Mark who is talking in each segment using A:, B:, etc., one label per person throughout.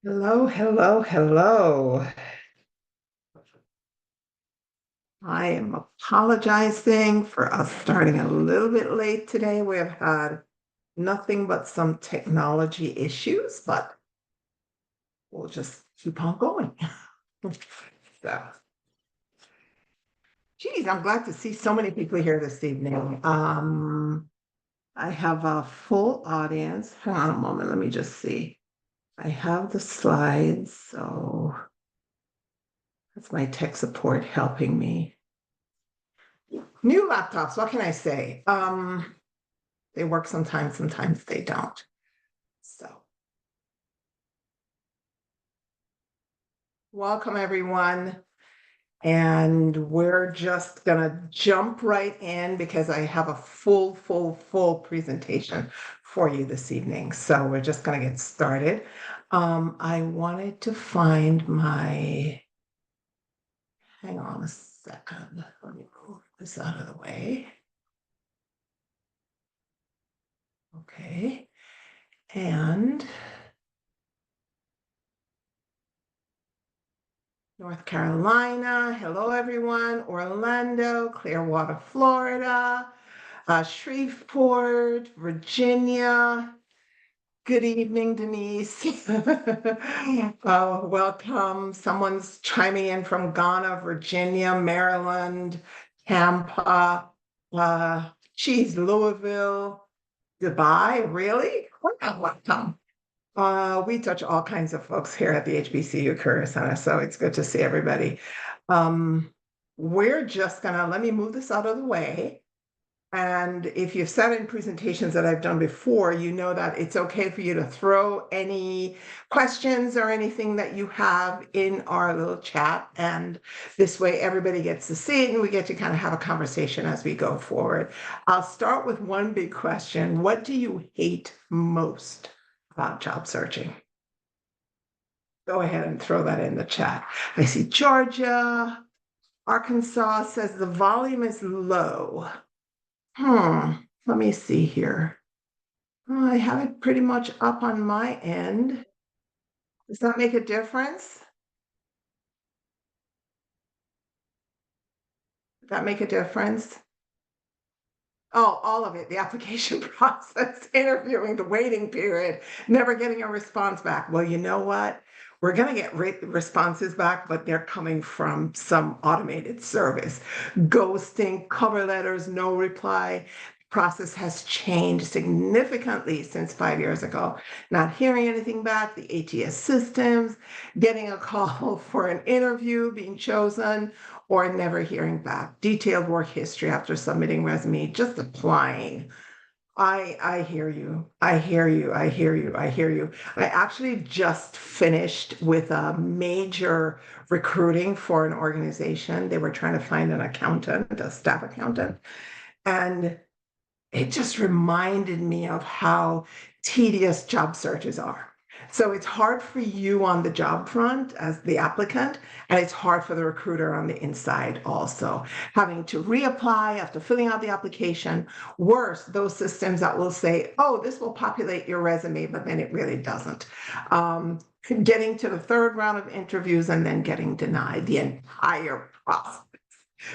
A: Hello, hello, hello. I am apologizing for us starting a little bit late today. We have had nothing but some technology issues, but we'll just keep on going. So, geez, I'm glad to see so many people here this evening. I have a full audience. Hang on a moment, let me just see. I have the slides, so that's my tech support helping me. New laptops, what can I say? They work sometimes, sometimes they don't. So, welcome everyone. And we're just gonna jump right in because I have a full presentation for you this evening. So we're just gonna get started. I wanted to find my, hang on a second. Let me move this out of the way. Okay. And North Carolina, hello everyone, Orlando, Clearwater, Florida, Shreveport, Virginia. Good evening, Denise. Welcome. Someone's chiming in from Ghana, Virginia, Maryland, Tampa, geez, Louisville, Dubai, really? Welcome. We touch all kinds of folks here at the HBCU Career Center, so it's good to see everybody. We're just gonna, let me move this out of the way. And if you've sat in presentations that I've done before, you know that it's okay for you to throw any questions or anything that you have in our little chat. And this way everybody gets to see it and we get to kind of have a conversation as we go forward. I'll start with one big question. What do you hate most about job searching? Go ahead and throw that in the chat. I see Georgia, Arkansas says the volume is low. Let me see here. I have it pretty much up on my end. Does that make a difference? Does that make a difference? Oh, all of it, the application process, interviewing, the waiting period, never getting a response back. Well, you know what? We're going to get responses back, but they're coming from some automated service. Ghosting, cover letters, no reply. Process has changed significantly since 5 years ago. Not hearing anything back, the ATS systems, getting a call for an interview, being chosen, or never hearing back. Detailed work history after submitting resume, just applying. I hear you. I hear you. I hear you. I hear you. I actually just finished with a major recruiting for an organization. They were trying to find an accountant, a staff accountant. And it just reminded me of how tedious job searches are. So it's hard for you on the job front as the applicant, and it's hard for the recruiter on the inside also. Having to reapply after filling out the application. Worse, those systems that will say, oh, this will populate your resume, but then it really doesn't. Getting to the third round of interviews and then getting denied the entire process.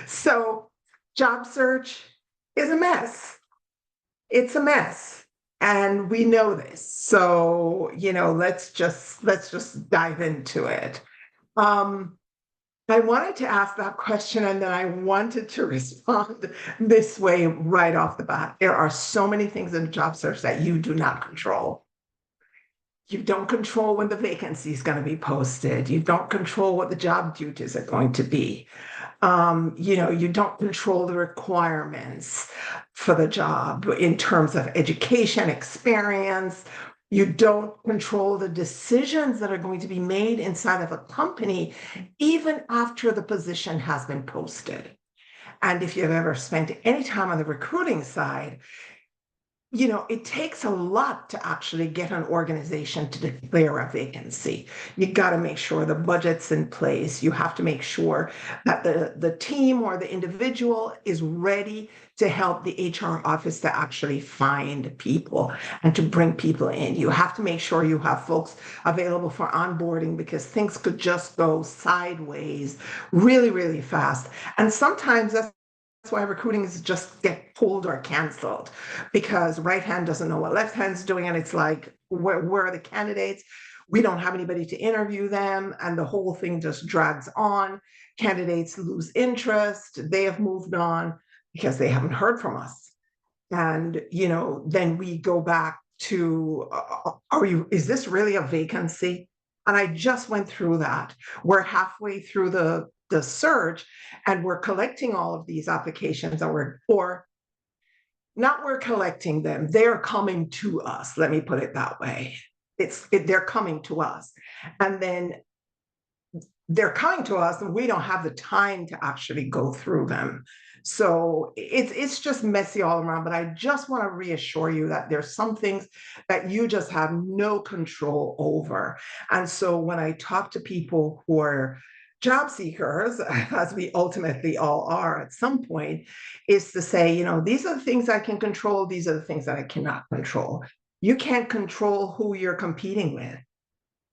A: So job search is a mess. It's a mess. And we know this. So, let's just dive into it. I wanted to ask that question and then I wanted to respond this way right off the bat. There are so many things in job search that you do not control. You don't control when the vacancy is going to be posted. You don't control what the job duties are going to be. You don't control the requirements for the job in terms of education, experience. You don't control the decisions that are going to be made inside of a company, even after the position has been posted. And if you've ever spent any time on the recruiting side, it takes a lot to actually get an organization to declare a vacancy. You got to make sure the budget's in place. You have to make sure that the team or the individual is ready to help the HR office to actually find people and to bring people in. You have to make sure you have folks available for onboarding because things could just go sideways really, really fast. And sometimes that's why recruiting is just get pulled or canceled because right hand doesn't know what left hand's doing. And it's like, where are the candidates? We don't have anybody to interview them. And the whole thing just drags on. Candidates lose interest. They have moved on because they haven't heard from us. And, then we go back to, is this really a vacancy? And I just went through that. We're halfway through the search and we're collecting all of these applications and we're collecting them. They're coming to us. Let me put it that way. They're coming to us. And then they're coming to us and we don't have the time to actually go through them. So it's just messy all around, but I just want to reassure you that there's some things that you just have no control over. And so when I talk to people who are job seekers, as we ultimately all are at some point, is to say, these are the things I can control, these are the things that I cannot control. You can't control who you're competing with.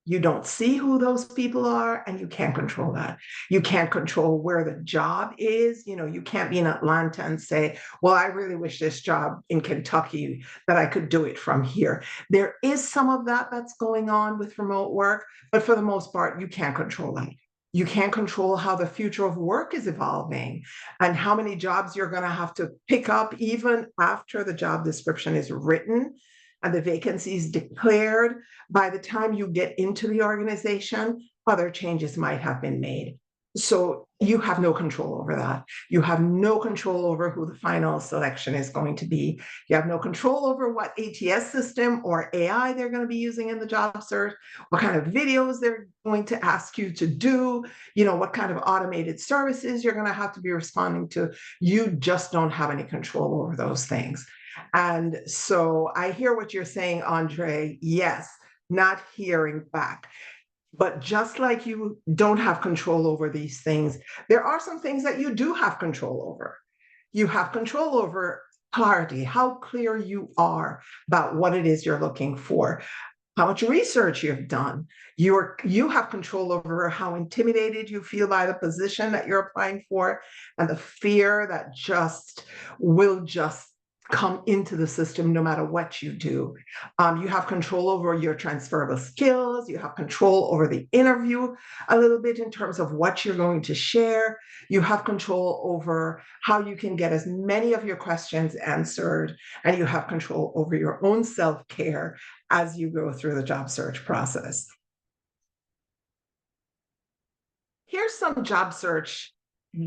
A: You don't see who those people are, and you can't control that. You can't control where the job is. You can't be in Atlanta and say, well, I really wish this job in Kentucky that I could do it from here. There is some of that that's going on with remote work, but for the most part, you can't control that. You can't control how the future of work is evolving and how many jobs you're going to have to pick up even after the job description is written and the vacancy is declared. By the time you get into the organization, other changes might have been made. So you have no control over that. You have no control over who the final selection is going to be. You have no control over what ATS system or AI they're going to be using in the job search, what kind of videos they're going to ask you to do, what kind of automated services you're going to have to be responding to. You just don't have any control over those things. And so I hear what you're saying, Andre. Yes, not hearing back. But just like you don't have control over these things, there are some things that you do have control over. You have control over clarity, how clear you are about what it is you're looking for, how much research you've done. You have control over how intimidated you feel by the position that you're applying for and the fear that will just come into the system no matter what you do. You have control over your transferable skills. You have control over the interview a little bit in terms of what you're going to share. You have control over how you can get as many of your questions answered, and you have control over your own self-care as you go through the job search process. Here's some job search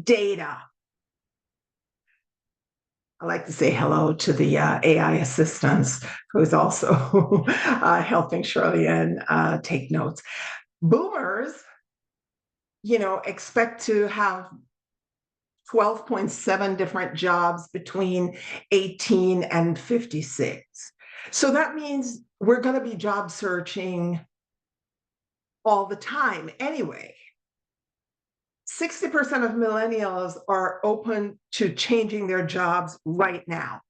A: data. I like to say hello to the AI assistants who's also helping Shirley and take notes. Boomers, expect to have 12.7 different jobs between 18 and 56. So that means we're going to be job searching all the time anyway. 60% of millennials are open to changing their jobs right now.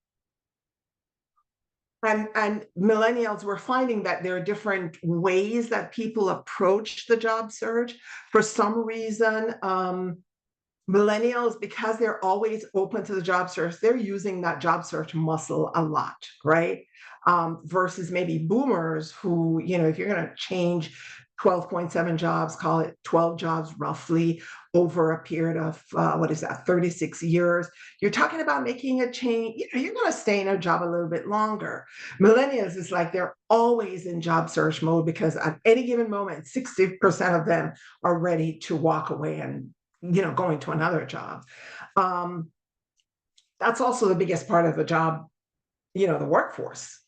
A: And millennials, we're finding that there are different ways that people approach the job search. For some reason, millennials, because they're always open to the job search, they're using that job search muscle a lot, right? Versus maybe boomers who, if you're going to change 12.7 jobs, call it 12 jobs roughly over a period of, 36 years, you're talking about making a change. You're going to stay in a job a little bit longer. Millennials is like they're always in job search mode because at any given moment, 60% of them are ready to walk away and going to another job. That's also the biggest part of the job, the workforce.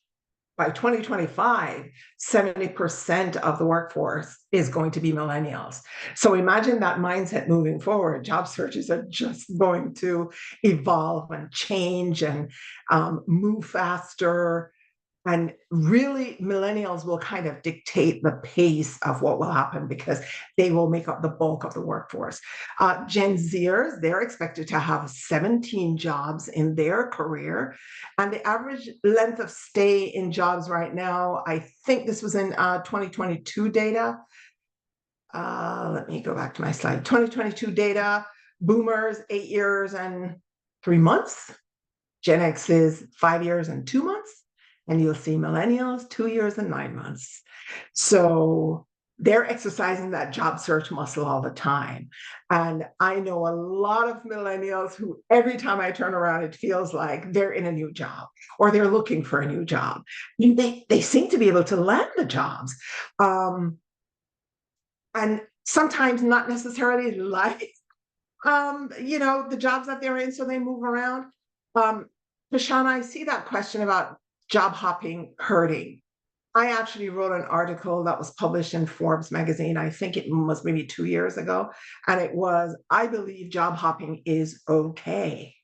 A: by 2025, 70% of the workforce is going to be millennials. So imagine that mindset moving forward. Job searches are just going to evolve and change and move faster. And really, millennials will kind of dictate the pace of what will happen because they will make up the bulk of the workforce. Gen Zers, they're expected to have 17 jobs in their career. And the average length of stay in jobs right now, I think this was in 2022 data. Let me go back to my slide. 2022 data, boomers, 8 years and 3 months. Gen X is 5 years and 2 months. And you'll see millennials 2 years and 9 months. So they're exercising that job search muscle all the time. And I know a lot of millennials who every time I turn around, it feels like they're in a new job or they're looking for a new job. And they seem to be able to land the jobs. And sometimes not necessarily like, the jobs that they're in, so they move around. Tashana, I see that question about job hopping hurting. I actually wrote an article that was published in Forbes magazine. I think it was maybe 2 years ago. And it was, I believe job hopping is okay.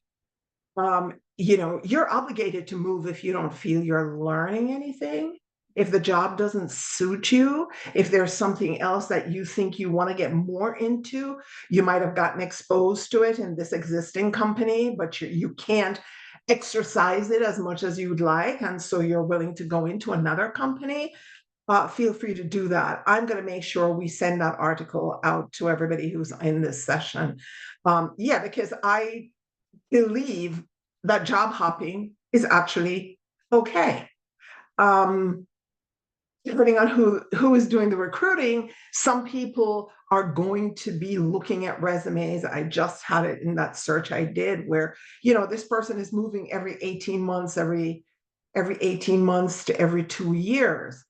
A: You're obligated to move if you don't feel you're learning anything. If the job doesn't suit you, if there's something else that you think you want to get more into, you might have gotten exposed to it in this existing company, but you can't exercise it as much as you'd like. And so you're willing to go into another company. Feel free to do that. I'm going to make sure we send that article out to everybody who's in this session. Because I believe that job hopping is actually okay. Depending on who is doing the recruiting, some people are going to be looking at resumes. I just had it in that search I did where, this person is moving every 18 months, every 18 months to every 2 years.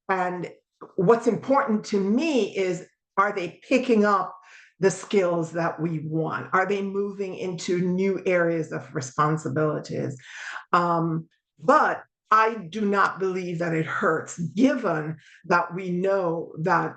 A: And what's important to me is, are they picking up the skills that we want? Are they moving into new areas of responsibilities? But I do not believe that it hurts, given that we know that,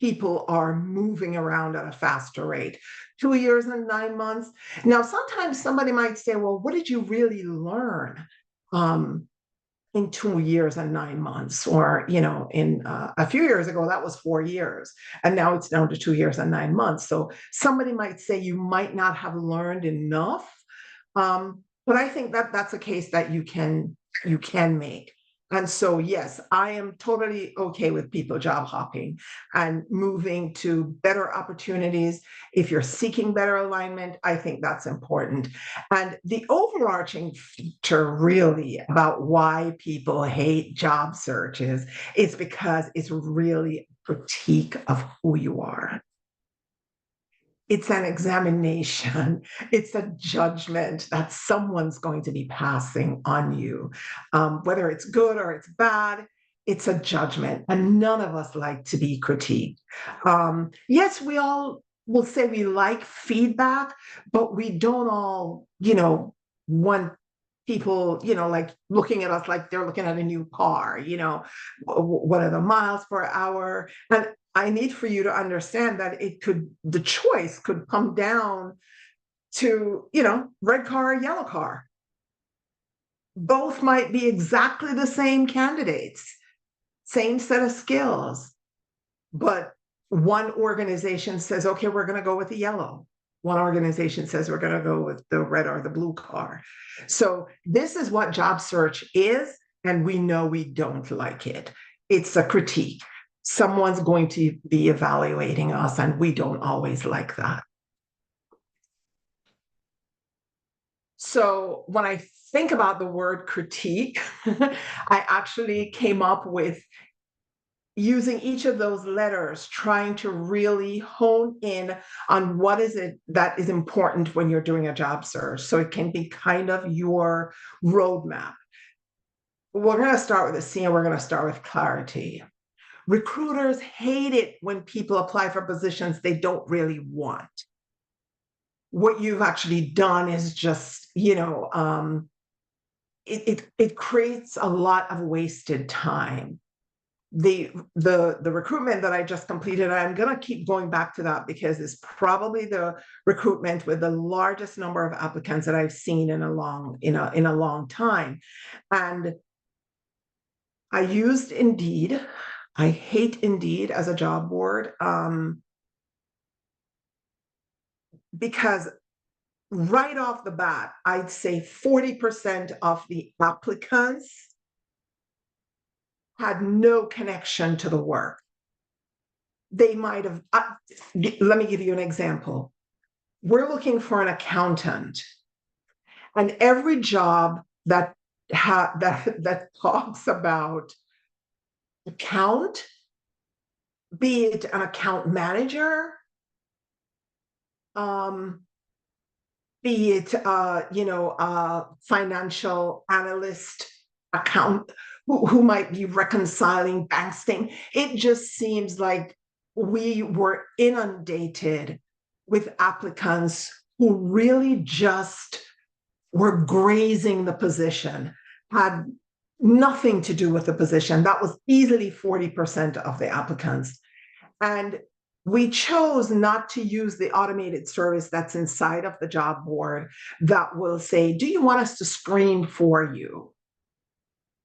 A: people are moving around at a faster rate. 2 years and 9 months. Now, sometimes somebody might say, well, what did you really learn in 2 years and 9 months? Or, in a few years ago, that was 4 years. And now it's down to 2 years and 9 months. So somebody might say you might not have learned enough. But I think that that's a case that you can make. And so, yes, I am totally okay with people job hopping and moving to better opportunities. If you're seeking better alignment, I think that's important. And the overarching feature really about why people hate job searches is because it's really a critique of who you are. It's an examination. It's a judgment that someone's going to be passing on you. Whether it's good or it's bad, it's a judgment. And none of us like to be critiqued. Yes, we all will say we like feedback, but we don't all, want people, like looking at us like they're looking at a new car, what are the miles per hour? And I need for you to understand that the choice could come down to, red car or yellow car. Both might be exactly the same candidates, same set of skills, but one organization says, okay, we're going to go with the yellow. One organization says we're going to go with the red or the blue car. So this is what job search is, and we know we don't like it. It's a critique. Someone's going to be evaluating us, and we don't always like that. So when I think about the word critique, I actually came up with using each of those letters, trying to really hone in on what is it that is important when you're doing a job search. So it can be kind of your roadmap. We're going to start with a C, and we're going to start with clarity. Recruiters hate it when people apply for positions they don't really want. What you've actually done is just, it creates a lot of wasted time. The recruitment that I just completed, I'm going to keep going back to that because it's probably the recruitment with the largest number of applicants that I've seen in a long time. And I used Indeed. I hate Indeed as a job board, because right off the bat, I'd say 40% of the applicants had no connection to the work. They might have, let me give you an example. We're looking for an accountant, and every job that talks about account, be it an account manager, be it financial analyst, account who might be reconciling bank statements. It just seems like we were inundated with applicants who really just were grazing the position, had nothing to do with the position. That was easily 40% of the applicants. And we chose not to use the automated service that's inside of the job board that will say, do you want us to screen for you?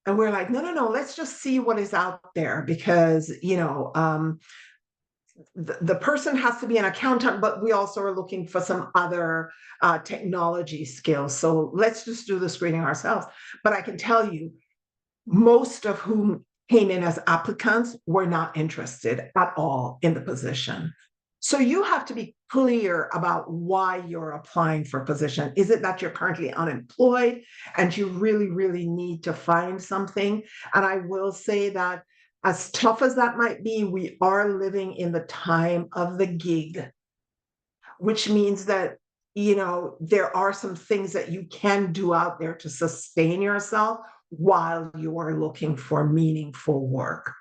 A: And we're like, no, let's just see what is out there, because, the person has to be an accountant, but we also are looking for some other technology skills. So let's just do the screening ourselves. But I can tell you, most of whom came in as applicants were not interested at all in the position. So you have to be clear about why you're applying for a position. Is it that you're currently unemployed and you really, really need to find something? And I will say that as tough as that might be, we are living in the time of the gig, which means that, there are some things that you can do out there to sustain yourself while you are looking for meaningful work.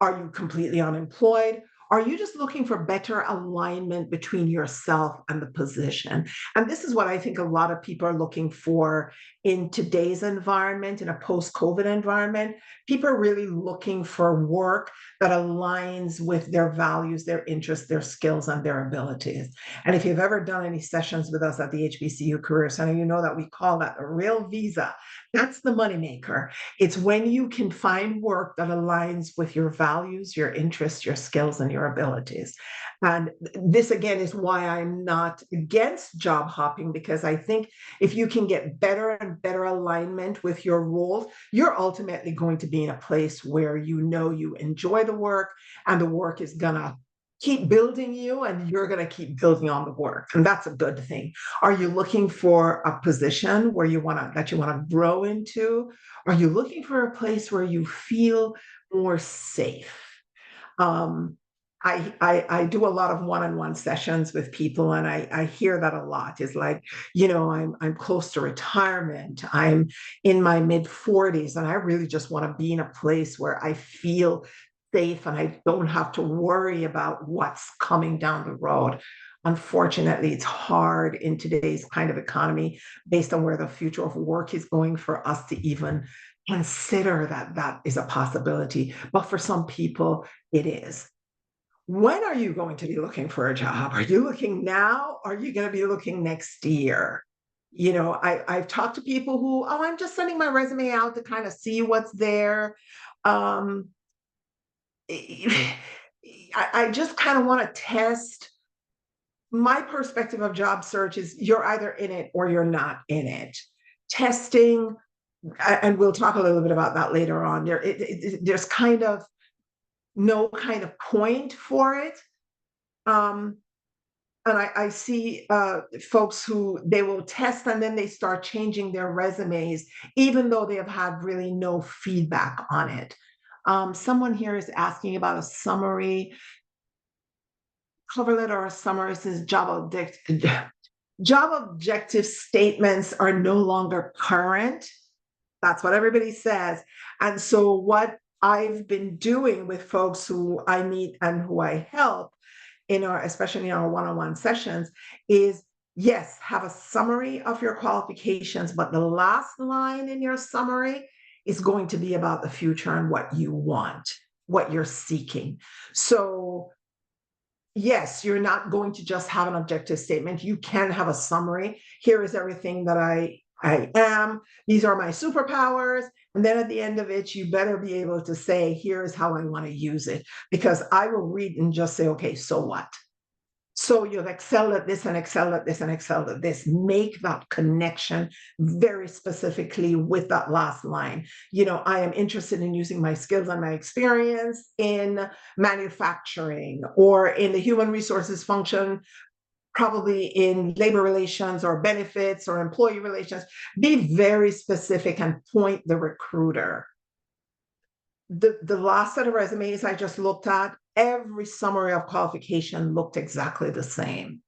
A: Are you completely unemployed? Are you just looking for better alignment between yourself and the position? And this is what I think a lot of people are looking for in today's environment, in a post-COVID environment. People are really looking for work that aligns with their values, their interests, their skills, and their abilities. And if you've ever done any sessions with us at the HBCU Career Center, you know that we call that a real visa. That's the moneymaker. It's when you can find work that aligns with your values, your interests, your skills, and your abilities. And this, again, is why I'm not against job hopping, because I think if you can get better and better alignment with your roles, you're ultimately going to be in a place where you enjoy the work, and the work is going to keep building you, and you're going to keep building on the work. And that's a good thing. Are you looking for a position where you want to grow into? Are you looking for a place where you feel more safe? I do a lot of one-on-one sessions with people, and I hear that a lot. Is like, I'm close to retirement. I'm in my mid-40s, and I really just want to be in a place where I feel safe and I don't have to worry about what's coming down the road. Unfortunately, it's hard in today's kind of economy, based on where the future of work is going, for us to even consider that is a possibility. But for some people, it is. When are you going to be looking for a job? Are you looking now? Or are you going to be looking next year? I've talked to people who, I'm just sending my resume out to kind of see what's there. I just kind of want to test. My perspective of job search is you're either in it or you're not in it. Testing, and we'll talk a little bit about that later on. There's kind of no kind of point for it. And I see folks who they will test and then they start changing their resumes, even though they have had really no feedback on it. Someone here is asking about a summary, cover letter or a summary. Says job objective statements are no longer current. That's what everybody says. And so what I've been doing with folks who I meet and who I help especially in our one-on-one sessions, is Yes, have a summary of your qualifications, but the last line in your summary is going to be about the future and what you want, what you're seeking. So, yes, you're not going to just have an objective statement. You can have a summary. Here is everything that I am. These are my superpowers. And then at the end of it, you better be able to say, here's how I want to use it. Because I will read and just say, okay, so what? So you've excelled at this and excelled at this and excelled at this. Make that connection very specifically with that last line. I am interested in using my skills and my experience in manufacturing or in the human resources function, probably in labor relations or benefits or employee relations. Be very specific and point the recruiter. The last set of resumes I just looked at, every summary of qualification looked exactly the same.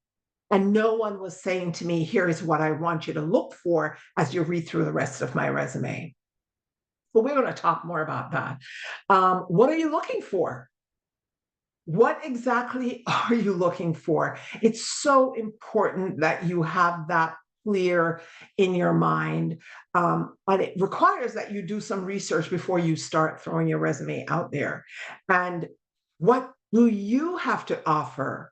A: And no one was saying to me, here's what I want you to look for as you read through the rest of my resume. But we're going to talk more about that. What are you looking for? What exactly are you looking for? It's so important that you have that clear in your mind. But it requires that you do some research before you start throwing your resume out there. And what do you have to offer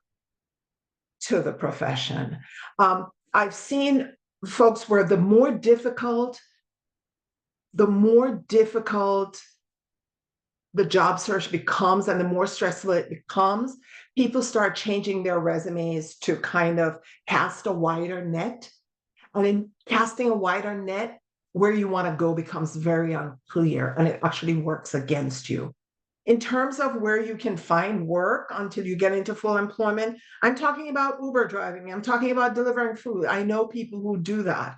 A: to the profession? I've seen folks where the more difficult the job search becomes and the more stressful it becomes, people start changing their resumes to kind of cast a wider net. And in casting a wider net, where you want to go becomes very unclear and it actually works against you. In terms of where you can find work until you get into full employment, I'm talking about Uber driving. I'm talking about delivering food. I know people who do that.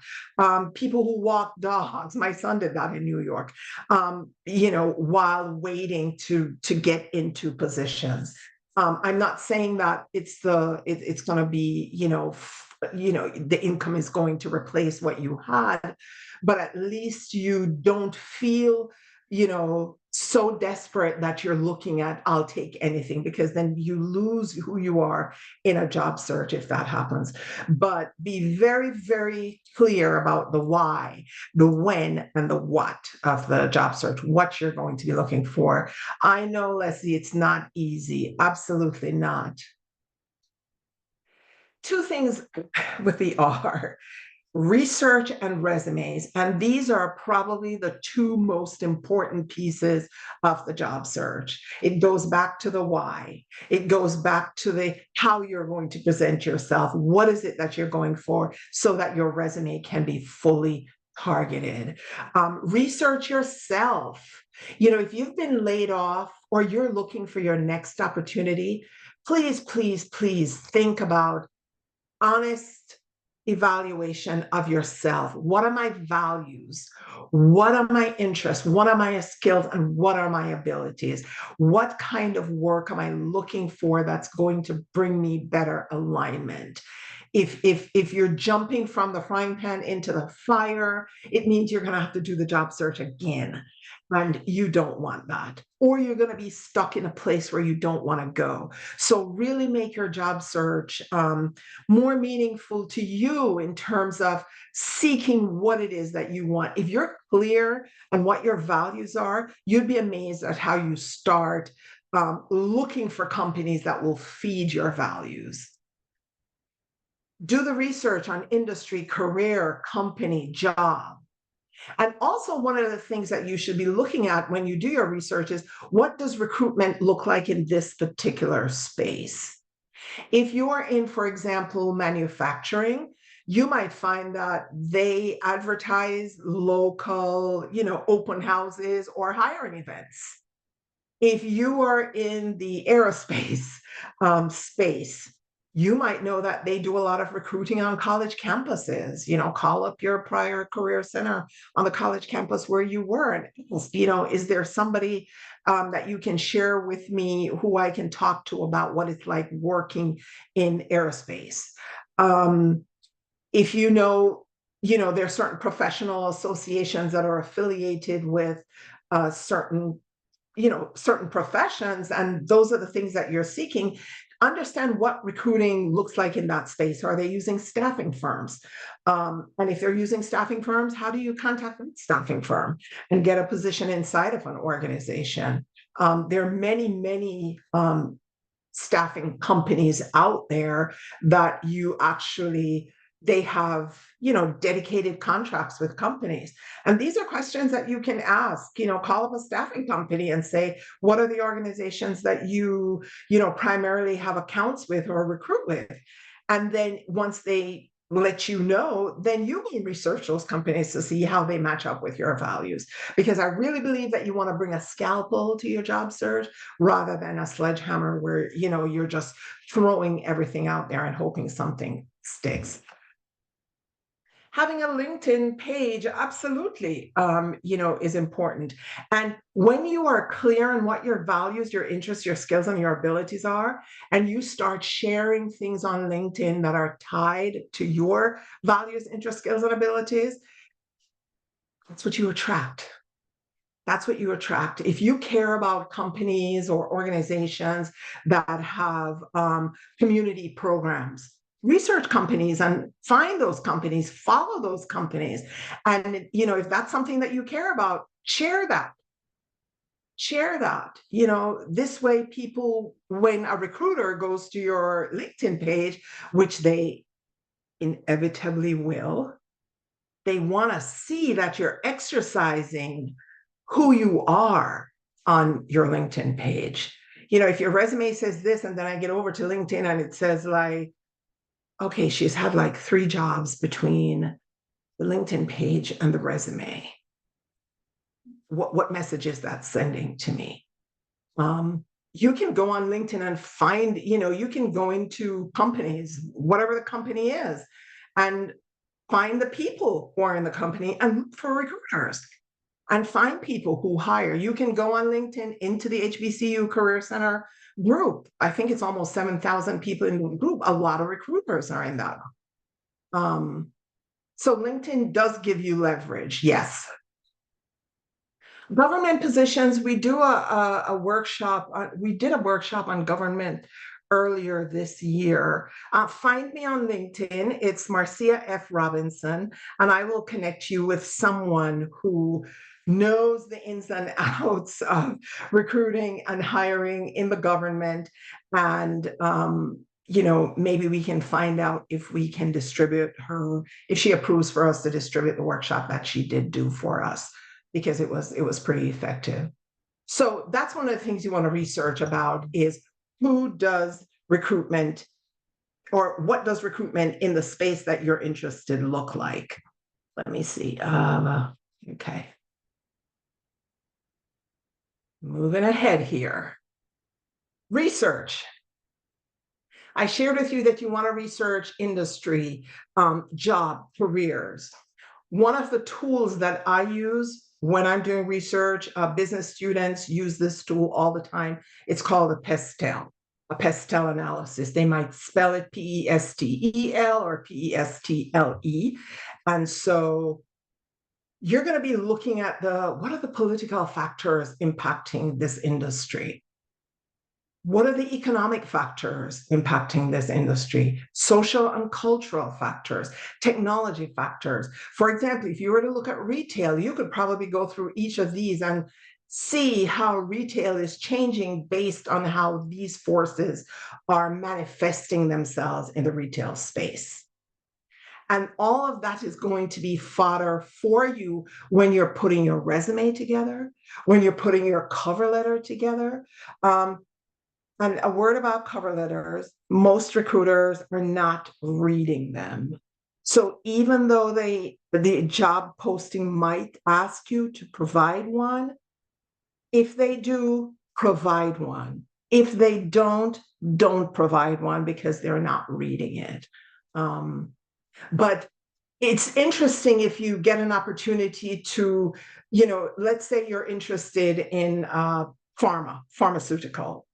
A: People who walk dogs. My son did that in New York, while waiting to get into positions. I'm not saying that it's going to be, the income is going to replace what you had, but at least you don't feel so desperate that you're looking at, I'll take anything, because then you lose who you are in a job search if that happens. But be very, very clear about the why, the when, and the what of the job search, what you're going to be looking for. I know, Leslie, it's not easy. Absolutely not. Two things with the R: research and resumes. And these are probably the two most important pieces of the job search. It goes back to the why. It goes back to the how you're going to present yourself. What is it that you're going for so that your resume can be fully targeted? Research yourself. If you've been laid off or you're looking for your next opportunity, please, please, please think about honest evaluation of yourself. What are my values? What are my interests? What are my skills? And what are my abilities? What kind of work am I looking for that's going to bring me better alignment? If you're jumping from the frying pan into the fire, it means you're going to have to do the job search again. And you don't want that. Or you're going to be stuck in a place where you don't want to go. So really make your job search more meaningful to you in terms of seeking what it is that you want. If you're clear on what your values are, you'd be amazed at how you start looking for companies that will feed your values. Do the research on industry, career, company, job. And also, one of the things that you should be looking at when you do your research is, what does recruitment look like in this particular space? If you are in, for example, manufacturing, you might find that they advertise local, open houses or hiring events. If you are in the aerospace space, you might know that they do a lot of recruiting on college campuses. Call up your prior career center on the college campus where you were and ask, is there somebody that you can share with me who I can talk to about what it's like working in aerospace? If there are certain professional associations that are affiliated with certain professions, and those are the things that you're seeking, understand what recruiting looks like in that space. Are they using staffing firms? And if they're using staffing firms, how do you contact the staffing firm and get a position inside of an organization? There are many, many staffing companies out there that you actually they have dedicated contracts with companies, and these are questions that you can ask. Call up a staffing company and say, what are the organizations that you primarily have accounts with or recruit with? And then once they let you know, then you can research those companies to see how they match up with your values, because I really believe that you want to bring a scalpel to your job search rather than a sledgehammer where you're just throwing everything out there and hoping something sticks. Having a LinkedIn page, absolutely, is important. And when you are clear on what your values, your interests, your skills, and your abilities are, and you start sharing things on LinkedIn that are tied to your values, interests, skills, and abilities, that's what you attract. That's what you attract. If you care about companies or organizations that have community programs, research companies and find those companies, follow those companies. And, if that's something that you care about, share that. Share that. This way people, when a recruiter goes to your LinkedIn page, which they inevitably will, they want to see that you're exercising who you are on your LinkedIn page. If your resume says this, and then I get over to LinkedIn and it says like, okay, she's had like 3 jobs between the LinkedIn page and the resume. What message is that sending to me? You can go on LinkedIn and find, you can go into companies, whatever the company is, and find the people who are in the company and look for recruiters and find people who hire. You can go on LinkedIn into the HBCU Career Center group. I think it's almost 7,000 people in the group. A lot of recruiters are in that. So LinkedIn does give you leverage, yes. Government positions, we do a workshop. We did a workshop on government earlier this year. Find me on LinkedIn. It's Marcia F. Robinson, and I will connect you with someone who knows the ins and outs of recruiting and hiring in the government. And, maybe we can find out if we can distribute her, if she approves for us to distribute the workshop that she did do for us, because it was pretty effective. So that's one of the things you want to research about is who does recruitment, or what does recruitment in the space that you're interested in look like? Let me see. Okay. Moving ahead here. Research. I shared with you that you want to research industry, job, careers. One of the tools that I use when I'm doing research, business students use this tool all the time. It's called a PESTEL analysis. They might spell it PESTEL or PESTLE. And so you're going to be looking at what are the political factors impacting this industry? What are the economic factors impacting this industry? Social and cultural factors, technology factors. For example, if you were to look at retail, you could probably go through each of these and see how retail is changing based on how these forces are manifesting themselves in the retail space. And all of that is going to be fodder for you when you're putting your resume together, when you're putting your cover letter together. And a word about cover letters, most recruiters are not reading them. So even though the job posting might ask you to provide one, if they do, provide one. If they don't provide one, because they're not reading it. But it's interesting if you get an opportunity to, let's say you're interested in pharmaceutical.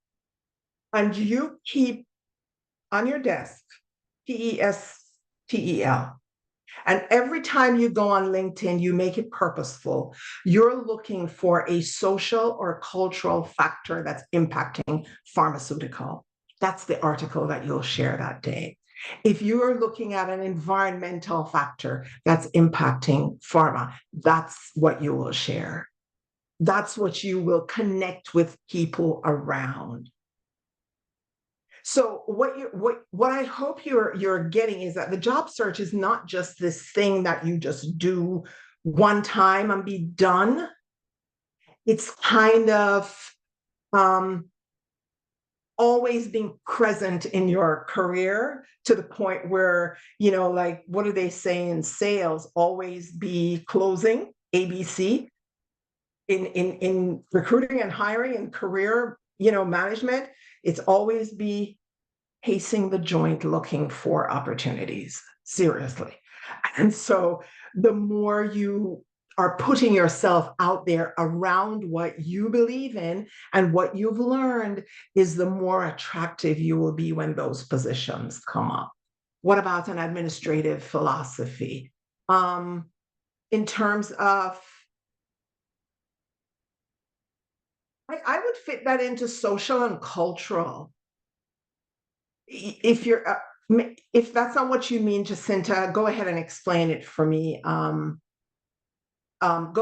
A: And you keep on your desk, PESTEL. And every time you go on LinkedIn, you make it purposeful. You're looking for a social or cultural factor that's impacting pharmaceutical. that's the article that you'll share that day. If you're looking at an environmental factor that's impacting pharma, that's what you will share. That's what you will connect with people around. So what I hope you're getting is that the job search is not just this thing that you just do one time and be done. It's kind of always being present in your career to the point where, like, what do they say in sales? Always be closing, ABC. In recruiting and hiring and career, management, it's always be pacing the joint looking for opportunities, seriously. And so the more you are putting yourself out there around what you believe in and what you've learned, is the more attractive you will be when those positions come up. What about an administrative philosophy? In terms of, I would fit that into social and cultural. If you're, if that's not what you mean, Jacinta, go ahead and explain it for me. Go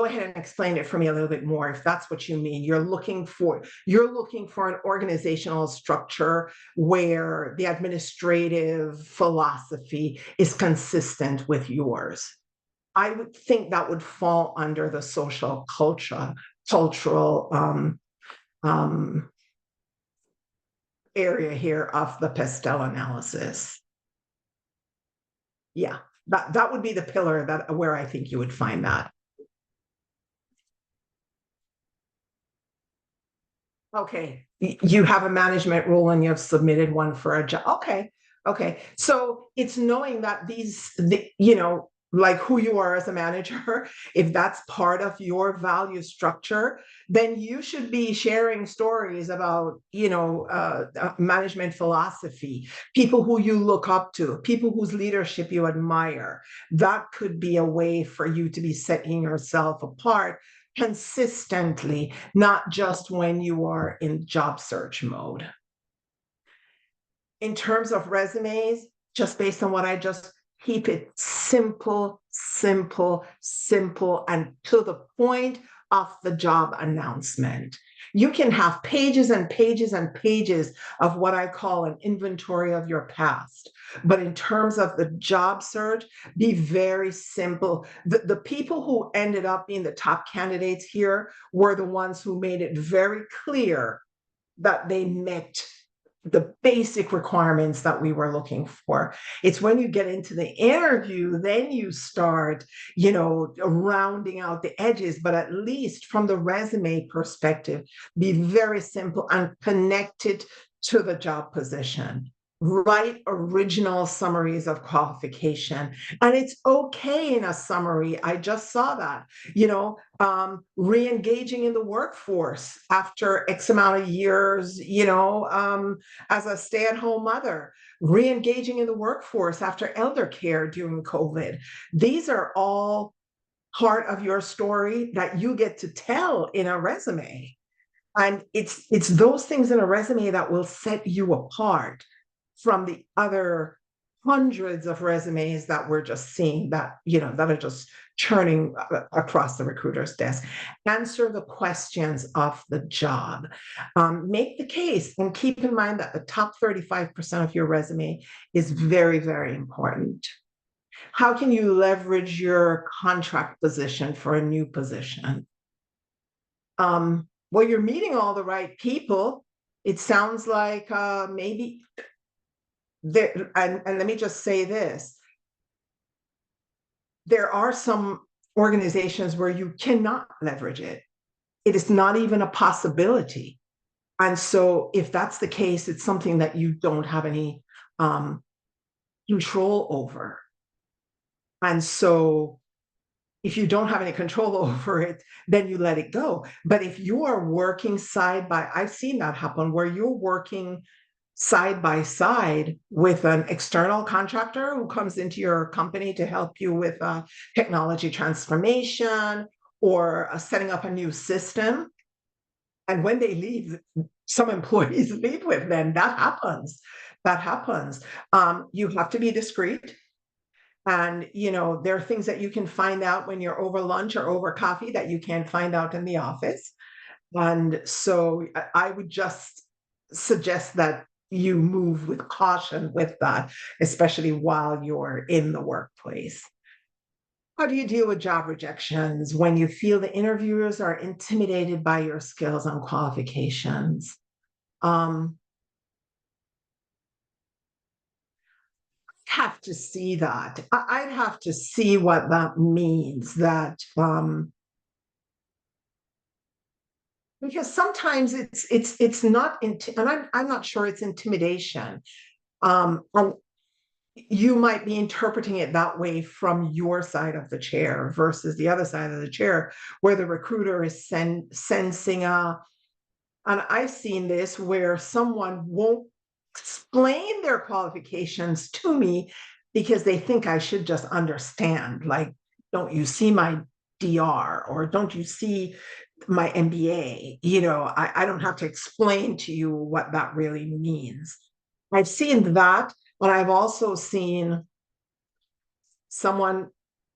A: ahead and explain it for me a little bit more. If that's what you mean, you're looking for an organizational structure where the administrative philosophy is consistent with yours. I would think that would fall under the cultural area here of the Pestel analysis. Yeah, that would be the pillar that where I think you would find that. Okay, you have a management role and you've submitted one for a job. Okay, okay. So it's knowing that like who you are as a manager, if that's part of your value structure, then you should be sharing stories about, management philosophy, people who you look up to, people whose leadership you admire. That could be a way for you to be setting yourself apart consistently, not just when you are in job search mode. In terms of resumes, just based on what I just, keep it simple, simple, simple, and to the point of the job announcement. You can have pages and pages and pages of what I call an inventory of your past. But in terms of the job search, be very simple. The people who ended up being the top candidates here were the ones who made it very clear that they met the basic requirements that we were looking for. It's when you get into the interview, then you start, rounding out the edges, but at least from the resume perspective, be very simple and connected to the job position. Write original summaries of qualification. And it's okay in a summary. I just saw that, re-engaging in the workforce after X amount of years, as a stay-at-home mother, re-engaging in the workforce after elder care during COVID. These are all part of your story that you get to tell in a resume. And it's those things in a resume that will set you apart from the other hundreds of resumes that we're just seeing that are just churning across the recruiter's desk. Answer the questions of the job. Make the case, and keep in mind that the top 35% of your resume is very, very important. How can you leverage your contract position for a new position? Well, you're meeting all the right people. It sounds like maybe there, and let me just say this. There are some organizations where you cannot leverage it. It is not even a possibility. And so if that's the case, it's something that you don't have any control over. And so if you don't have any control over it, then you let it go. But if you are working side by, I've seen that happen where you're working side by side with an external contractor who comes into your company to help you with technology transformation or setting up a new system. And when they leave, some employees leave with them. That happens. That happens. You have to be discreet. And, there are things that you can find out when you're over lunch or over coffee that you can't find out in the office. And so I would just suggest that you move with caution with that, especially while you're in the workplace. How do you deal with job rejections when you feel the interviewers are intimidated by your skills and qualifications? Um, have to see that. I'd have to see what that means. That because sometimes it's not, and I'm not sure it's intimidation. And you might be interpreting it that way from your side of the chair versus the other side of the chair, where the recruiter is sensing a. And I've seen this where someone won't explain their qualifications to me because they think I should just understand. Like, don't you see my DR, or don't you see my MBA? I don't have to explain to you what that really means. I've seen that, but I've also seen someone,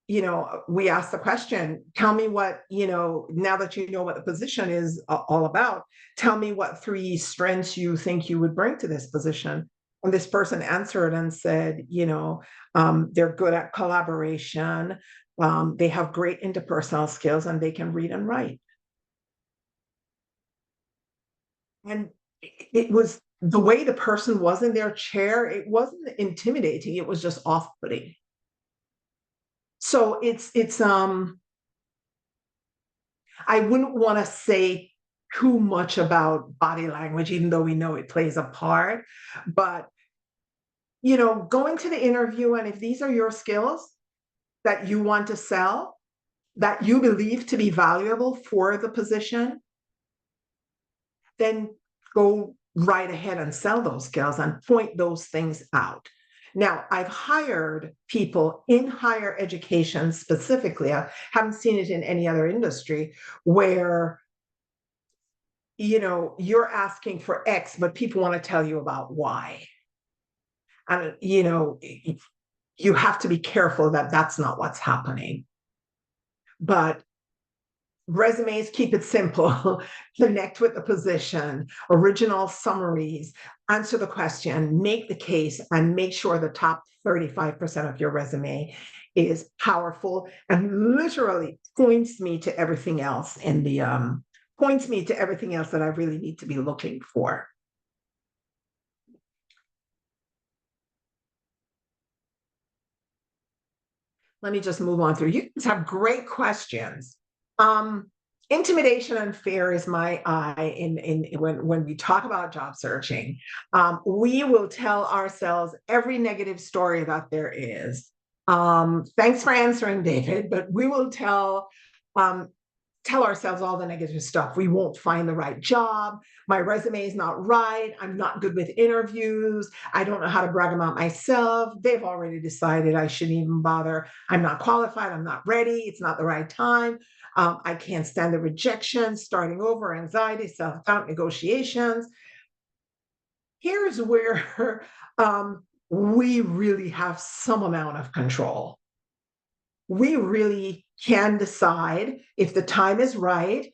A: we ask the question, tell me what, now that you know what the position is all about, tell me what three strengths you think you would bring to this position. And this person answered and said, they're good at collaboration, they have great interpersonal skills, and they can read and write. And it was the way the person was in their chair, it wasn't intimidating, it was just off-putting. So it's I wouldn't want to say too much about body language, even though we know it plays a part. But, going to the interview, and if these are your skills that you want to sell, that you believe to be valuable for the position, then go right ahead and sell those skills and point those things out. Now, I've hired people in higher education specifically. I haven't seen it in any other industry where, you're asking for X, but people want to tell you about Y. And, you have to be careful that that's not what's happening. But resumes, keep it simple, connect with the position, original summaries, answer the question, make the case, and make sure the top 35% of your resume is powerful and literally points me to everything else points me to everything else that I really need to be looking for. Let me just move on through. You guys have great questions. Um, Intimidation and fear is my eye in when we talk about job searching. We will tell ourselves every negative story that there is. Thanks for answering, David, but we will um, tell ourselves all the negative stuff. We won't find the right job. My resume is not right. I'm not good with interviews. I don't know how to brag about myself. They've already decided I shouldn't even bother. I'm not qualified. I'm not ready. It's not the right time. I can't stand the rejection, starting over, anxiety, self-doubt, negotiations. Here's where we really have some amount of control. We really can decide if the time is right,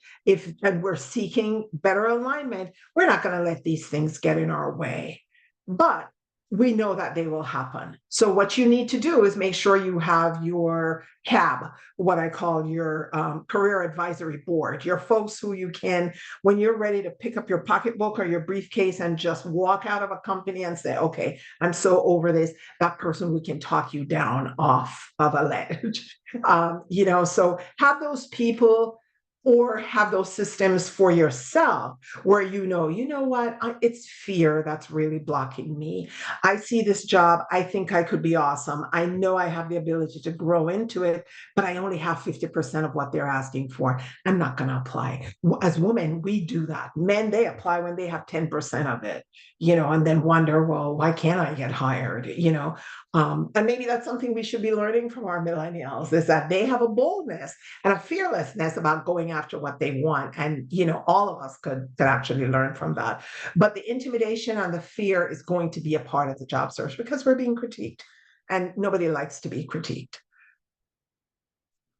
A: and we're seeking better alignment. We're not going to let these things get in our way. But we know that they will happen. So what you need to do is make sure you have your CAB, what I call your career advisory board, your folks who you can, when you're ready to pick up your pocketbook or your briefcase and just walk out of a company and say, okay, I'm so over this, that person we can talk you down off of a ledge. So have those people, or have those systems for yourself where you know what, it's fear that's really blocking me. I see this job, I think I could be awesome, I know I have the ability to grow into it, but I only have 50% of what they're asking for. I'm not going to apply. As women, we do that. Men, they apply when they have 10% of it, and then wonder, well, why can't I get hired? And maybe that's something we should be learning from our millennials, is that they have a boldness and a fearlessness about going after what they want. And, all of us could actually learn from that. But the intimidation and the fear is going to be a part of the job search because we're being critiqued and nobody likes to be critiqued.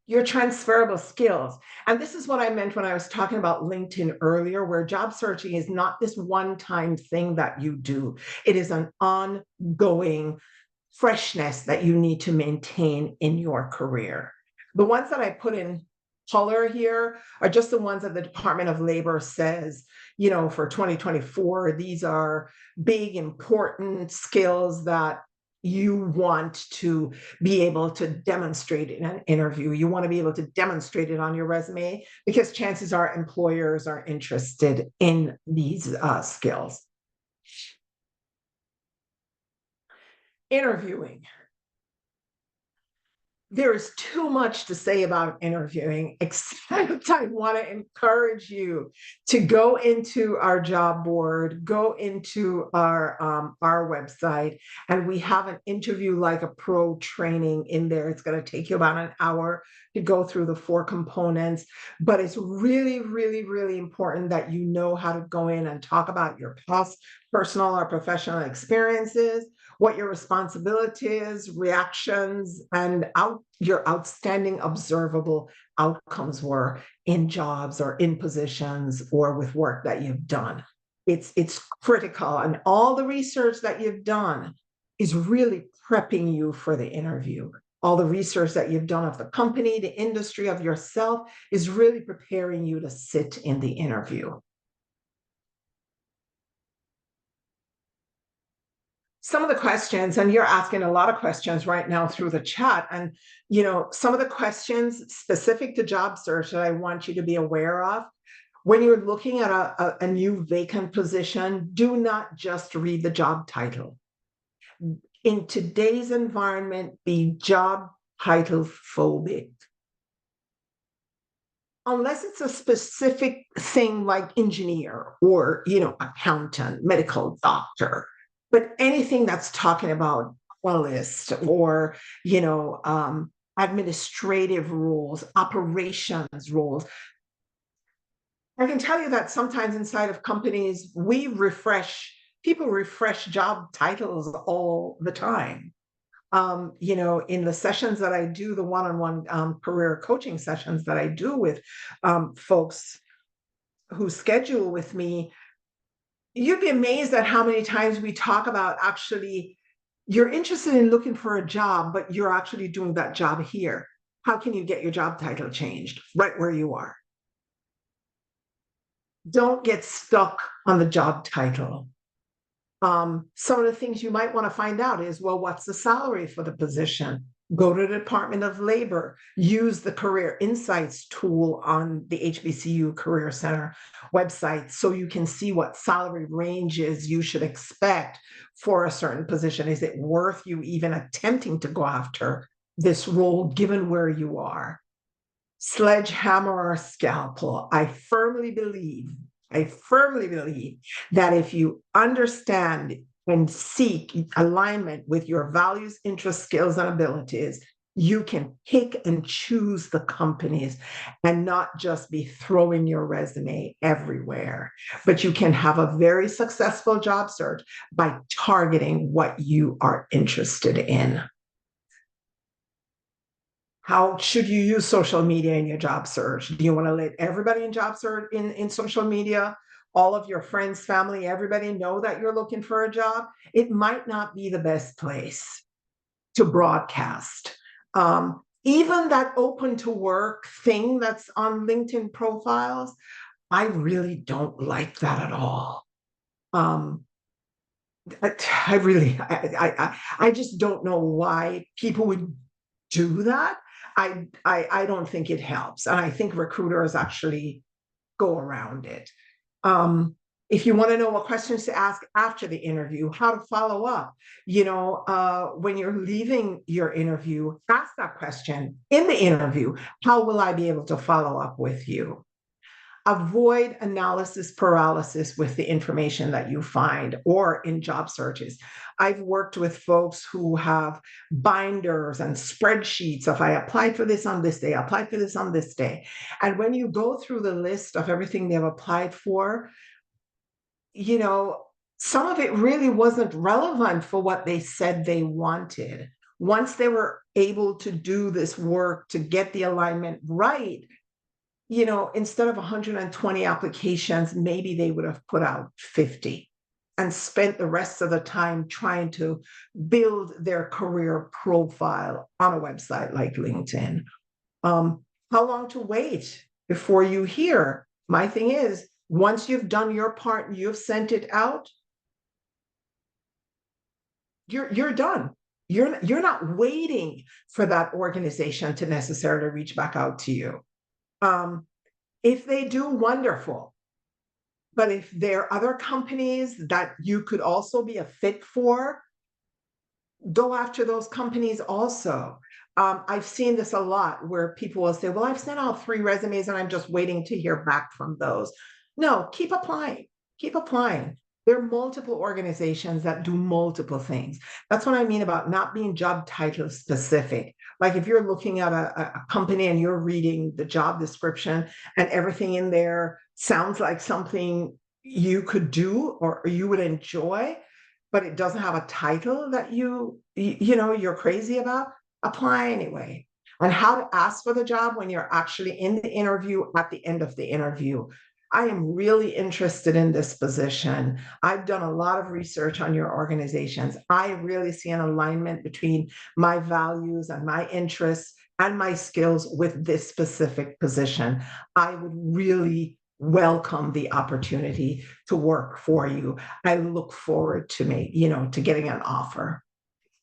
A: Your transferable skills. And this is what I meant when I was talking about LinkedIn earlier, where job searching is not this one-time thing that you do. It is an ongoing freshness that you need to maintain in your career. The ones that I put in color here are just the ones that the Department of Labor says, for 2024, these are big, important skills that you want to be able to demonstrate in an interview. You want to be able to demonstrate it on your resume because chances are employers are interested in these skills. Interviewing. There is too much to say about interviewing, except I want to encourage you to go into our job board, go into our website, and we have an interview like a pro training in there. It's going to take you about an hour to go through the 4 components, but it's really, really, really important that you know how to go in and talk about your past personal or professional experiences, what your responsibilities, reactions, and your outstanding observable outcomes were in jobs or in positions or with work that you've done. It's critical, and all the research that you've done is really prepping you for the interview. All the research that you've done of the company, the industry, of yourself is really preparing you to sit in the interview. Some of the questions, and you're asking a lot of questions right now through the chat, and some of the questions specific to job search that I want you to be aware of. When you're looking at a new vacant position, do not just read the job title. In today's environment, be job title phobic. Unless it's a specific thing like engineer or accountant, medical doctor. But anything that's talking about analyst or, administrative roles, operations roles. I can tell you that sometimes inside of companies, people refresh job titles all the time. In the sessions that I do, the one-on-one career coaching sessions that I do with folks who schedule with me, you'd be amazed at how many times we talk about actually, you're interested in looking for a job, but you're actually doing that job here. How can you get your job title changed right where you are? Don't get stuck on the job title. Some of the things you might want to find out is, well, what's the salary for the position? Go to the Department of Labor, use the Career Insights tool on the HBCU Career Center website so you can see what salary ranges you should expect for a certain position. Is it worth you even attempting to go after this role given where you are? Sledgehammer or scalpel. I firmly believe that if you understand and seek alignment with your values, interests, skills, and abilities, you can pick and choose the companies and not just be throwing your resume everywhere, but you can have a very successful job search by targeting what you are interested in. How should you use social media in your job search? Do you want to let everybody in job search in social media, all of your friends, family, everybody know that you're looking for a job? It might not be the best place to broadcast. Even that open to work thing that's on LinkedIn profiles, I really don't like that at all. I just don't know why people would do that. I don't think it helps. And I think recruiters actually go around it. If you want to know what questions to ask after the interview, how to follow up, when you're leaving your interview, ask that question in the interview. How will I be able to follow up with you? avoid analysis paralysis with the information that you find or in job searches. I've worked with folks who have binders and spreadsheets of I applied for this on this day, I applied for this on this day. And when you go through the list of everything they've applied for, you know, some of it really wasn't relevant for what they said they wanted. Once they were able to do this work to get the alignment right, you know, instead of 120 applications, maybe they would have put out 50 and spent the rest of the time trying to build their career profile on a website like LinkedIn. How long to wait before you hear? My thing is, once you've done your part and you've sent it out, you're done. You're not waiting for that organization to necessarily reach back out to you. If they do, wonderful. But if there are other companies that you could also be a fit for, go after those companies also. I've seen this a lot where people will say, well, I've sent out 3 resumes and I'm just waiting to hear back from those. No, keep applying, keep applying. There are multiple organizations that do multiple things. That's what I mean about not being job title specific. Like if you're looking at a company and you're reading the job description and everything in there sounds like something you could do or you would enjoy, but it doesn't have a title that you're crazy about, apply anyway. And how to ask for the job when you're actually in the interview at the end of the interview. I am really interested in this position. I've done a lot of research on your organizations. I really see an alignment between my values and my interests and my skills with this specific position. I would really welcome the opportunity to work for you. I look forward to to getting an offer.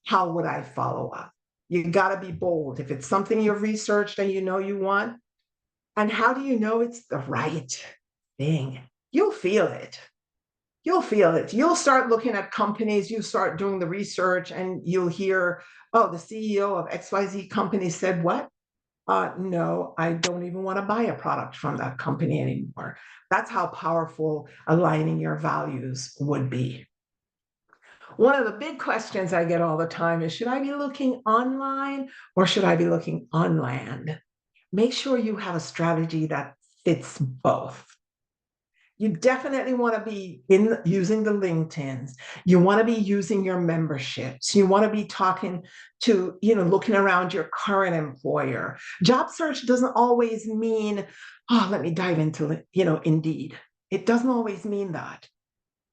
A: How would I follow up? You got to be bold. If it's something you've researched and you know you want, and how do you know it's the right thing? You'll feel it. You'll feel it. You'll start looking at companies, you start doing the research, and you'll hear, oh, the CEO of XYZ company said what? No, I don't even want to buy a product from that company anymore. That's how powerful aligning your values would be. One of the big questions I get all the time is, should I be looking online or should I be looking on land? Make sure you have a strategy that fits both. You definitely want to be using the LinkedIns. You want to be using your memberships. You want to be talking to, looking around your current employer. Job search doesn't always mean, oh, let me dive into, Indeed. It doesn't always mean that.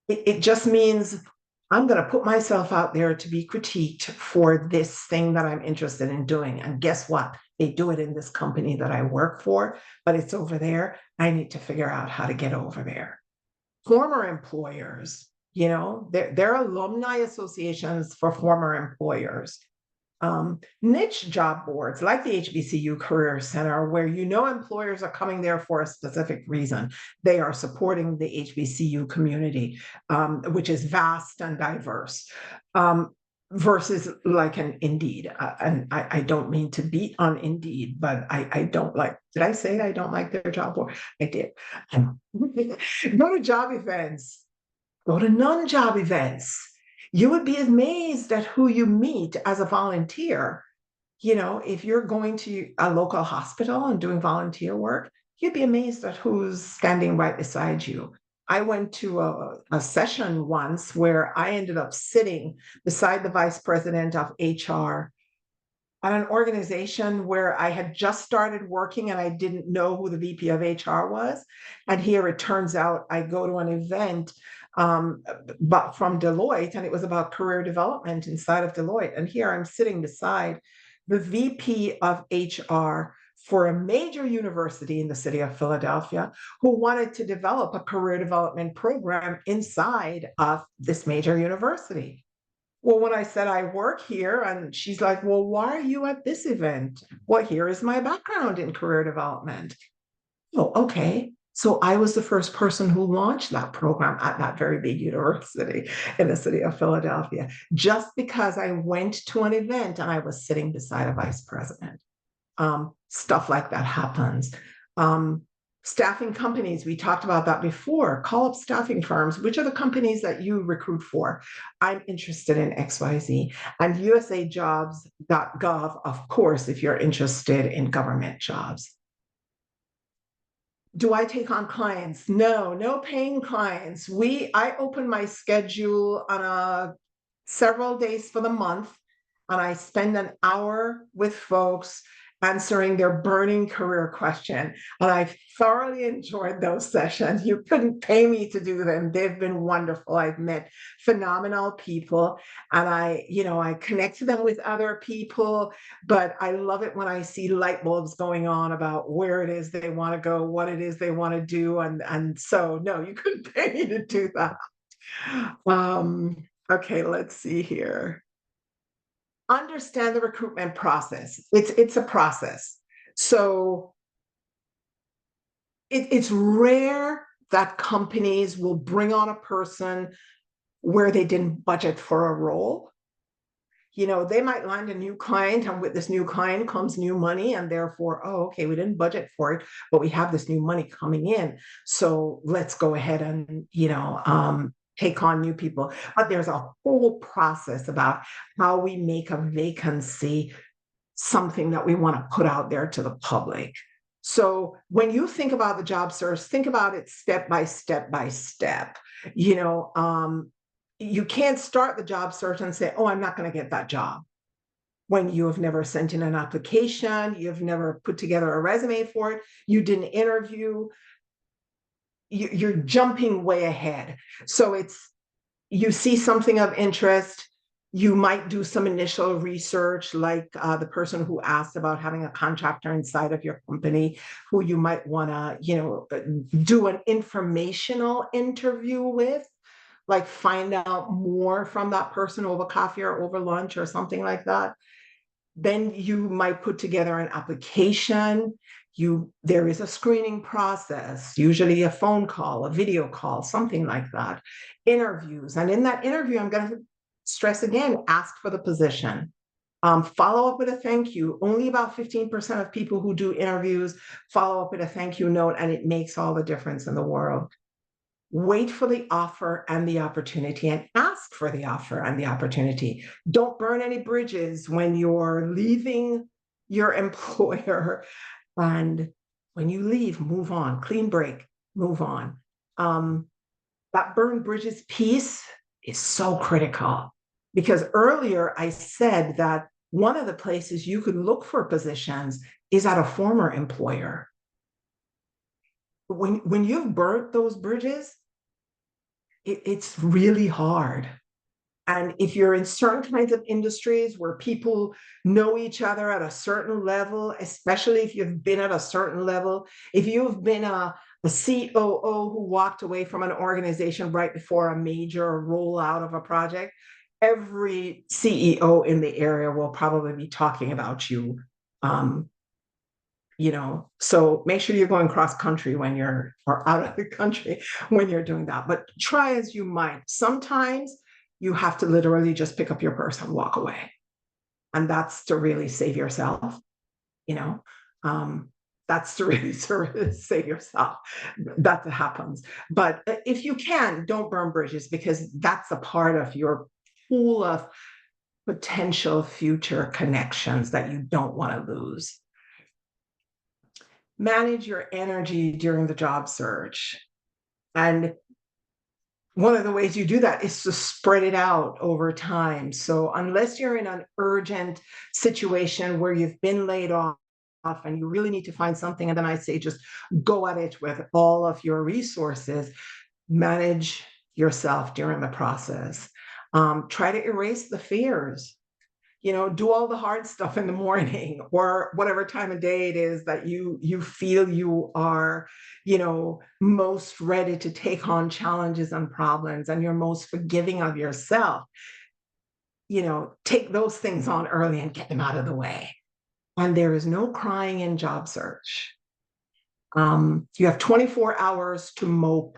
A: It just means I'm going to put myself out there to be critiqued for this thing that I'm interested in doing. And guess what? They do it in this company that I work for, but it's over there. I need to figure out how to get over there. Former employers, there are alumni associations for former employers. Niche job boards like the HBCU Career Center, where employers are coming there for a specific reason. They are supporting the HBCU community, which is vast and diverse, versus like an Indeed. And I don't mean to beat on Indeed, but I don't like, did I say I don't like their job board? I did. Go to job events, go to non-job events. You would be amazed at who you meet as a volunteer. If you're going to a local hospital and doing volunteer work, you'd be amazed at who's standing right beside you. I went to a session once where I ended up sitting beside the vice president of HR at an organization where I had just started working and I didn't know who the VP of HR was. And here it turns out I go to an event but from Deloitte, and it was about career development inside of Deloitte. And here I'm sitting beside the VP of HR for a major university in the city of Philadelphia who wanted to develop a career development program inside of this major university. Well, when I said I work here, and she's like, well, why are you at this event? Well, here is my background in career development. Oh, okay. So I was the first person who launched that program at that very big university in the city of Philadelphia, just because I went to an event and I was sitting beside a vice president. Stuff like that happens. Staffing companies, we talked about that before. Call up staffing firms. Which are the companies that you recruit for? I'm interested in XYZ. And usajobs.gov, of course, if you're interested in government jobs. Do I take on clients? No, no paying clients. I open my schedule on several days for the month, and I spend an hour with folks answering their burning career question. And I thoroughly enjoyed those sessions. You couldn't pay me to do them. They've been wonderful. I've met phenomenal people, and I connect them with other people, but I love it when I see light bulbs going on about where it is they want to go, what it is they want to do. And so no, you couldn't pay me to do that. Okay, let's see here. Understand the recruitment process. It's a process. So it's rare that companies will bring on a person where they didn't budget for a role. They might land a new client, and with this new client comes new money, and therefore, oh, okay, we didn't budget for it, but we have this new money coming in. So let's go ahead and, take on new people. But there's a whole process about how we make a vacancy something that we want to put out there to the public. So when you think about the job search, think about it step by step by step. You can't start the job search and say, oh, I'm not going to get that job, when you have never sent in an application, you've never put together a resume for it, you didn't interview, you're jumping way ahead. So you see something of interest, you might do some initial research, like the person who asked about having a contractor inside of your company, who you might want to, do an informational interview with, like find out more from that person over coffee or over lunch or something like that. Then you might put together an application. There is a screening process, usually a phone call, a video call, something like that. Interviews. And in that interview, I'm going to stress again, ask for the position. Follow up with a thank you. Only about 15% of people who do interviews follow up with a thank you note, and it makes all the difference in the world. Wait for the offer and the opportunity, and ask for the offer and the opportunity. Don't burn any bridges when you're leaving your employer. And when you leave, move on, clean break, move on. That burn bridges piece is so critical, because earlier I said that one of the places you could look for positions is at a former employer. When you've burnt those bridges, it's really hard. And if you're in certain kinds of industries where people know each other at a certain level, especially if you've been at a certain level, if you've been a COO who walked away from an organization right before a major rollout of a project, every CEO in the area will probably be talking about you. So make sure you're going cross country or out of the country when you're doing that. But try as you might. Sometimes you have to literally just pick up your purse and walk away. And that's to really save yourself, that's to really save yourself. That happens. But if you can, don't burn bridges, because that's a part of your pool of potential future connections that you don't want to lose. Manage your energy during the job search. And one of the ways you do that is to spread it out over time. So unless you're in an urgent situation where you've been laid off and you really need to find something, and then I say just go at it with all of your resources, manage yourself during the process. Try to erase the fears. Do all the hard stuff in the morning, or whatever time of day it is that you feel you are, most ready to take on challenges and problems, and you're most forgiving of yourself. Take those things on early and get them out of the way. And there is no crying in job search. You have 24 hours to mope,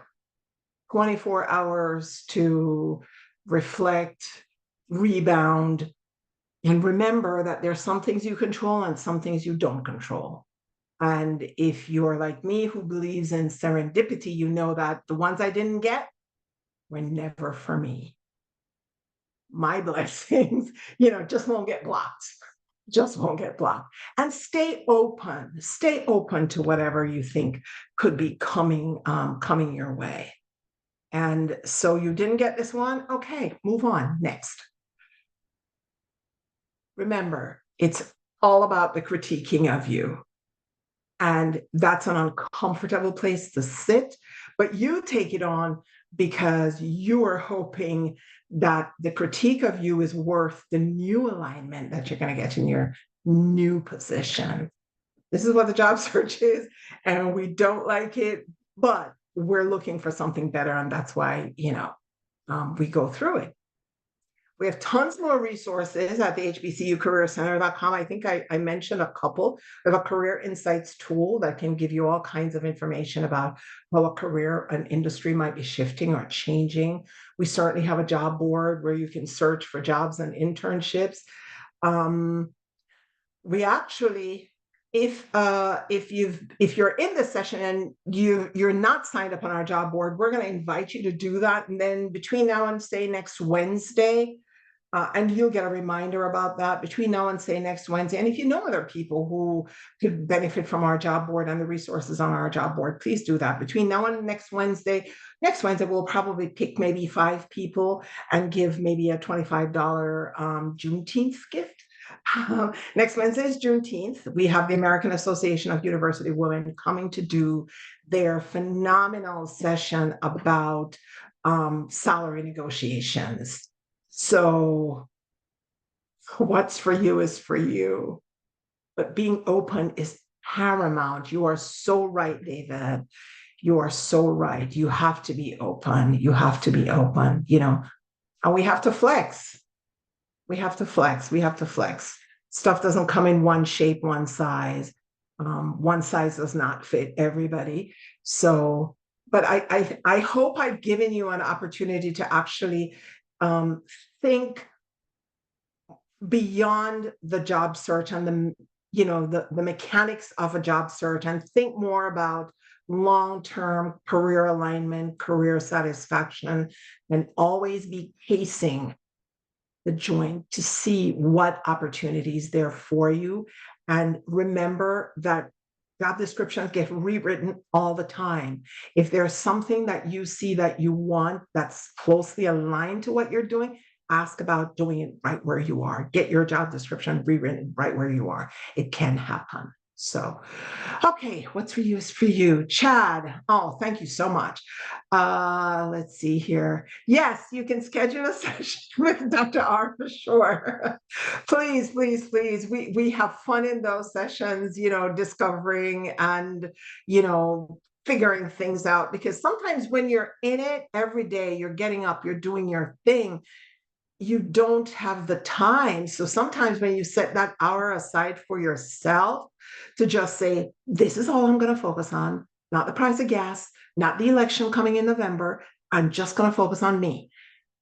A: 24 hours to reflect, rebound. And remember that there's some things you control and some things you don't control. And if you're like me, who believes in serendipity, you know that the ones I didn't get were never for me. My blessings, just won't get blocked. Just won't get blocked. And stay open. Stay open to whatever you think could be coming your way. And so you didn't get this one? Okay, move on. Next. Remember, it's all about the critiquing of you. And that's an uncomfortable place to sit, but you take it on because you are hoping that the critique of you is worth the new alignment that you're going to get in your new position. This is what the job search is, and we don't like it, but we're looking for something better, and that's why, we go through it. We have tons more resources at the HBCUcareercenter.com. I think I mentioned a couple. We have a career insights tool that can give you all kinds of information about how a career, an industry might be shifting or changing. We certainly have a job board where you can search for jobs and internships. We actually, if you're in this session and you're not signed up on our job board, we're going to invite you to do that. And then between now and say next Wednesday, and you'll get a reminder about that between now and say next Wednesday. And if you know other people who could benefit from our job board and the resources on our job board, please do that. Between now and next Wednesday, we'll probably pick maybe 5 people and give maybe a $25 Juneteenth gift. Next Wednesday is Juneteenth. We have the American Association of University Women coming to do their phenomenal session about salary negotiations. So what's for you is for you, but being open is paramount. You are so right, David. You are so right. You have to be open. You have to be open, and we have to flex. We have to flex. We have to flex. Stuff doesn't come in one shape, one size. One size does not fit everybody. So, but I hope I've given you an opportunity to actually think beyond the job search and the mechanics of a job search, and think more about long-term career alignment, career satisfaction, and always be pacing the joint to see what opportunities there for you. And remember that job descriptions get rewritten all the time. If there's something that you see that you want that's closely aligned to what you're doing, ask about doing it right where you are. Get your job description rewritten right where you are. It can happen. So, okay, what's for you is for you. Chad, oh, thank you so much. Let's see here. Yes, you can schedule a session with Dr. R for sure. Please, please, please. We have fun in those sessions, discovering and, figuring things out, because sometimes when you're in it every day, you're getting up, you're doing your thing, you don't have the time. So sometimes when you set that hour aside for yourself to just say, this is all I'm going to focus on, not the price of gas, not the election coming in November, I'm just going to focus on me.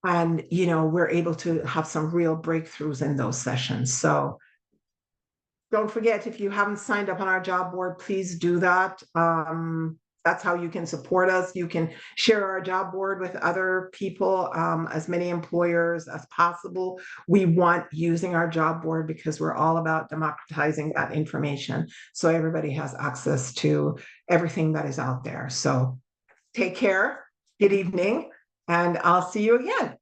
A: And, we're able to have some real breakthroughs in those sessions. So don't forget, if you haven't signed up on our job board, please do that. That's how you can support us. You can share our job board with other people, as many employers as possible. We want using our job board because we're all about democratizing that information so everybody has access to everything that is out there. So take care, good evening, and I'll see you again.